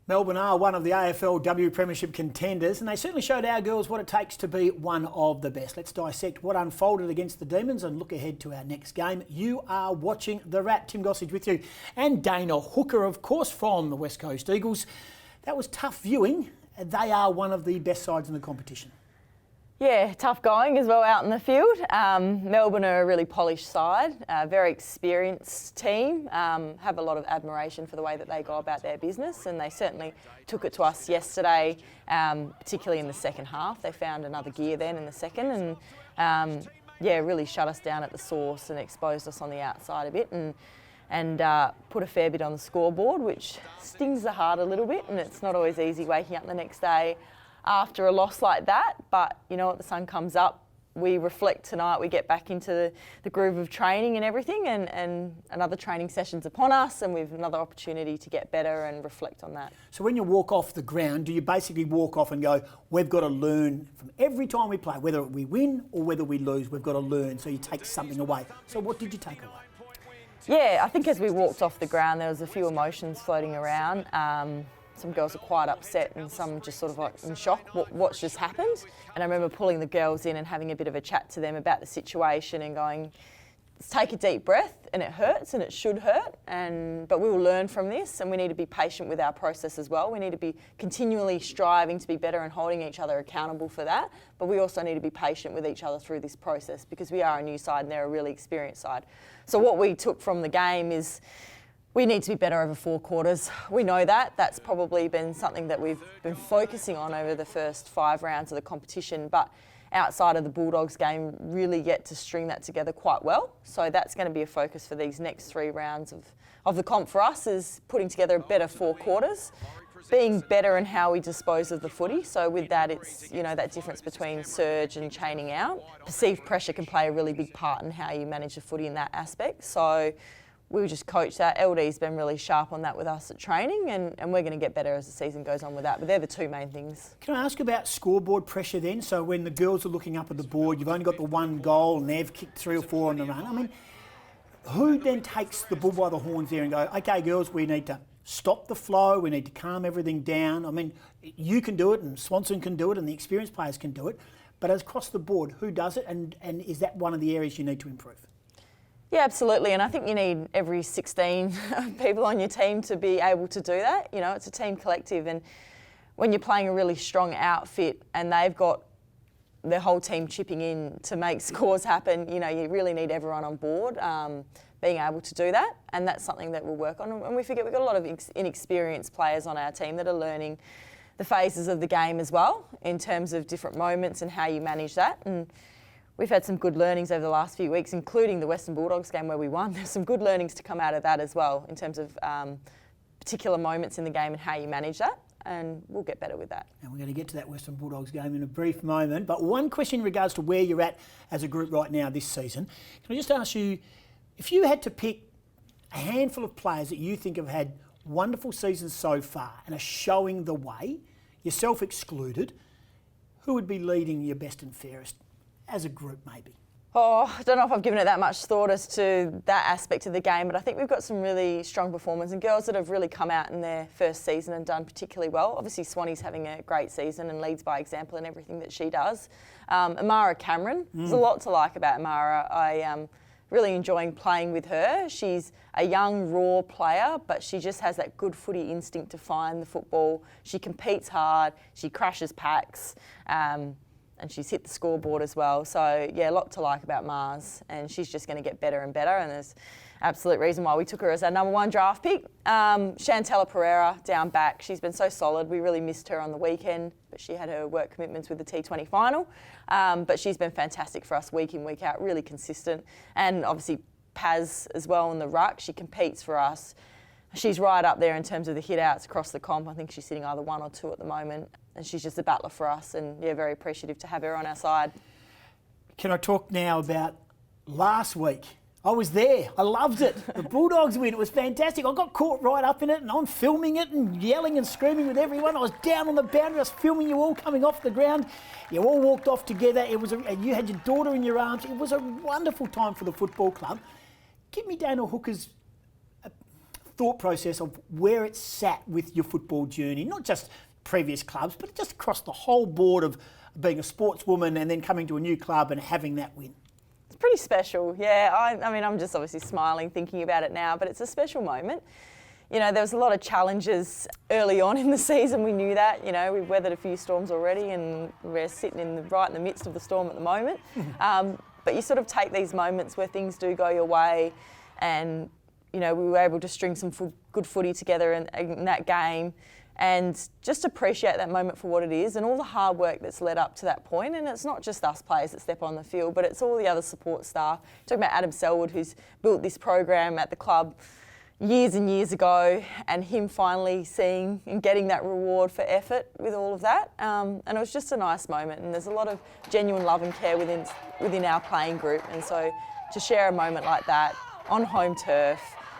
Melbourne are one of the AFLW Premiership contenders, and they certainly showed our girls what it takes to be one of the best. Let's dissect what unfolded against the Demons and look ahead to our next game. You are watching The Wrap. Tim Gossage with you, and Dana Hooker, of course, from the West Coast Eagles. That was tough viewing. They are one of the best sides in the competition. Yeah, tough going as well out in the field. Melbourne are a really polished side, a very experienced team, have a lot of admiration for the way that they go about their business, and they certainly took it to us yesterday, particularly in the second half. They found another gear then in the second and really shut us down at the source and exposed us on the outside a bit and put a fair bit on the scoreboard, which stings the heart a little bit, and it's not always easy waking up the next day after a loss like that. But you know what, the sun comes up, we reflect tonight, we get back into the groove of training and everything, and another training session's upon us, and we've another opportunity to get better and reflect on that. So when you walk off the ground, do you basically walk off and go, we've got to learn from every time we play, whether we win or whether we lose, we've got to learn, so you take something away. So what did you take away? Yeah, I think as we walked off the ground, there was a few emotions floating around. Some girls are quite upset and some just sort of like in shock, what's just happened. And I remember pulling the girls in and having a bit of a chat to them about the situation and going, let's take a deep breath, and it hurts and it should hurt, but we will learn from this, and we need to be patient with our process as well. We need to be continually striving to be better and holding each other accountable for that, but we also need to be patient with each other through this process because we are a new side and they're a really experienced side. So what we took from the game is we need to be better over 4 quarters. We know that. That's probably been something that we've been focusing on over the first 5 rounds of the competition, but outside of the Bulldogs game, really get to string that together quite well. So that's going to be a focus for these next 3 rounds of the comp for us, is putting together a better 4 quarters, being better in how we dispose of the footy. So with that, it's, you know, that difference between surge and chaining out. Perceived pressure can play a really big part in how you manage the footy in that aspect. So we just coach that. LD's been really sharp on that with us at training, and we're going to get better as the season goes on with that. But they're the 2 main things. Can I ask about scoreboard pressure then? So when the girls are looking up at the board, you've only got the 1 goal and they've kicked 3 or 4 on the run. I mean, who then takes the bull by the horns there and go, okay, girls, we need to stop the flow, we need to calm everything down? I mean, you can do it and Swanson can do it and the experienced players can do it. But across the board, who does it, and is that one of the areas you need to improve? Yeah, absolutely, and I think you need every 16 people on your team to be able to do that. You know, it's a team collective, and when you're playing a really strong outfit and they've got their whole team chipping in to make scores happen, you know, you really need everyone on board being able to do that, and that's something that we'll work on. And we forget we've got a lot of inexperienced players on our team that are learning the phases of the game as well, in terms of different moments and how you manage that. And we've had some good learnings over the last few weeks, including the Western Bulldogs game where we won. There's some good learnings to come out of that as well, in terms of particular moments in the game and how you manage that, and we'll get better with that. And we're going to get to that Western Bulldogs game in a brief moment, but one question in regards to where you're at as a group right now this season. Can I just ask you, if you had to pick a handful of players that you think have had wonderful seasons so far and are showing the way, yourself excluded, who would be leading your best and fairest as a group maybe? Oh, I don't know if I've given it that much thought as to that aspect of the game, but I think we've got some really strong performers and girls that have really come out in their first season and done particularly well. Obviously, Swanee's having a great season and leads by example in everything that she does. Amara Cameron, there's a lot to like about Amara. I am really enjoying playing with her. She's a young, raw player, but she just has that good footy instinct to find the football. She competes hard, she crashes packs, and she's hit the scoreboard as well. So, yeah, a lot to like about Mars, and she's just going to get better and better, and there's absolute reason why we took her as our number 1 draft pick. Chantella Pereira, down back, she's been so solid. We really missed her on the weekend, but she had her work commitments with the T20 final. But she's been fantastic for us week in, week out, really consistent. And obviously Paz as well in the ruck, she competes for us. She's right up there in terms of the hit-outs across the comp. I think she's sitting either 1 or 2 at the moment, and she's just a battler for us, and yeah, very appreciative to have her on our side. Can I talk now about last week? I was there. I loved it. The Bulldogs win. It was fantastic. I got caught right up in it, and I'm filming it and yelling and screaming with everyone. I was down on the boundary. I was filming you all coming off the ground. You all walked off together. And you had your daughter in your arms. It was a wonderful time for the football club. Give me Dana Hooker's thought process of where it sat with your football journey, not just previous clubs, but just across the whole board of being a sportswoman and then coming to a new club and having that win? It's pretty special, yeah. I mean, I'm just obviously smiling thinking about it now, but it's a special moment. You know, there was a lot of challenges early on in the season. We knew that. You know, we've weathered a few storms already, and we're sitting right in the midst of the storm at the moment. But you sort of take these moments where things do go your way, and you know, we were able to string some good footy together in that game, and just appreciate that moment for what it is and all the hard work that's led up to that point. And it's not just us players that step on the field, but it's all the other support staff. Talking about Adam Selwood, who's built this program at the club years and years ago, and him finally seeing and getting that reward for effort with all of that. And it was just a nice moment, and there's a lot of genuine love and care within our playing group. And so to share a moment like that on home turf,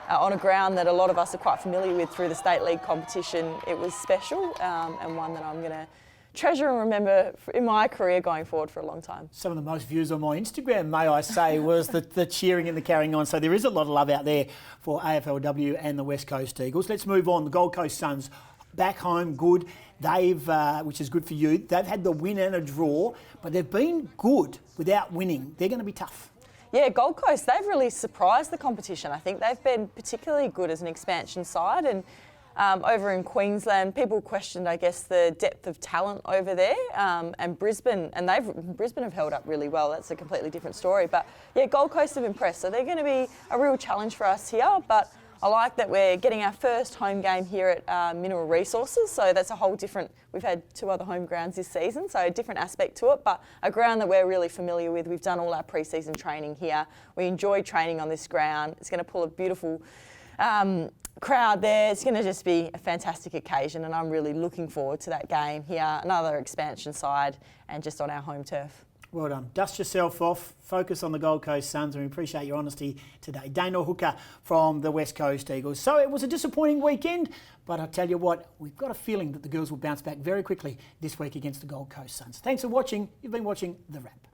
on a ground that a lot of us are quite familiar with through the State League competition, it was special, and one that I'm going to treasure and remember in my career going forward for a long time. Some of the most views on my Instagram, may I say, was the cheering and the carrying on. So there is a lot of love out there for AFLW and the West Coast Eagles. Let's move on. The Gold Coast Suns, back home, good. They've, which is good for you, they've had the win and a draw, but they've been good without winning. They're going to be tough. Yeah, Gold Coast, they've really surprised the competition. I think they've been particularly good as an expansion side, and over in Queensland, people questioned, I guess, the depth of talent over there, and Brisbane, and Brisbane have held up really well. That's a completely different story. But yeah, Gold Coast have impressed, so they're going to be a real challenge for us here. But I like that we're getting our first home game here at Mineral Resources, so that's a whole different. We've had 2 other home grounds this season, so a different aspect to it, but a ground that we're really familiar with. We've done all our pre-season training here. We enjoy training on this ground. It's going to pull a beautiful crowd there. It's going to just be a fantastic occasion, and I'm really looking forward to that game here, another expansion side, and just on our home turf. Well done. Dust yourself off. Focus on the Gold Coast Suns, and we appreciate your honesty today. Dana Hooker from the West Coast Eagles. So it was a disappointing weekend, but I tell you what, we've got a feeling that the girls will bounce back very quickly this week against the Gold Coast Suns. Thanks for watching. You've been watching The Wrap.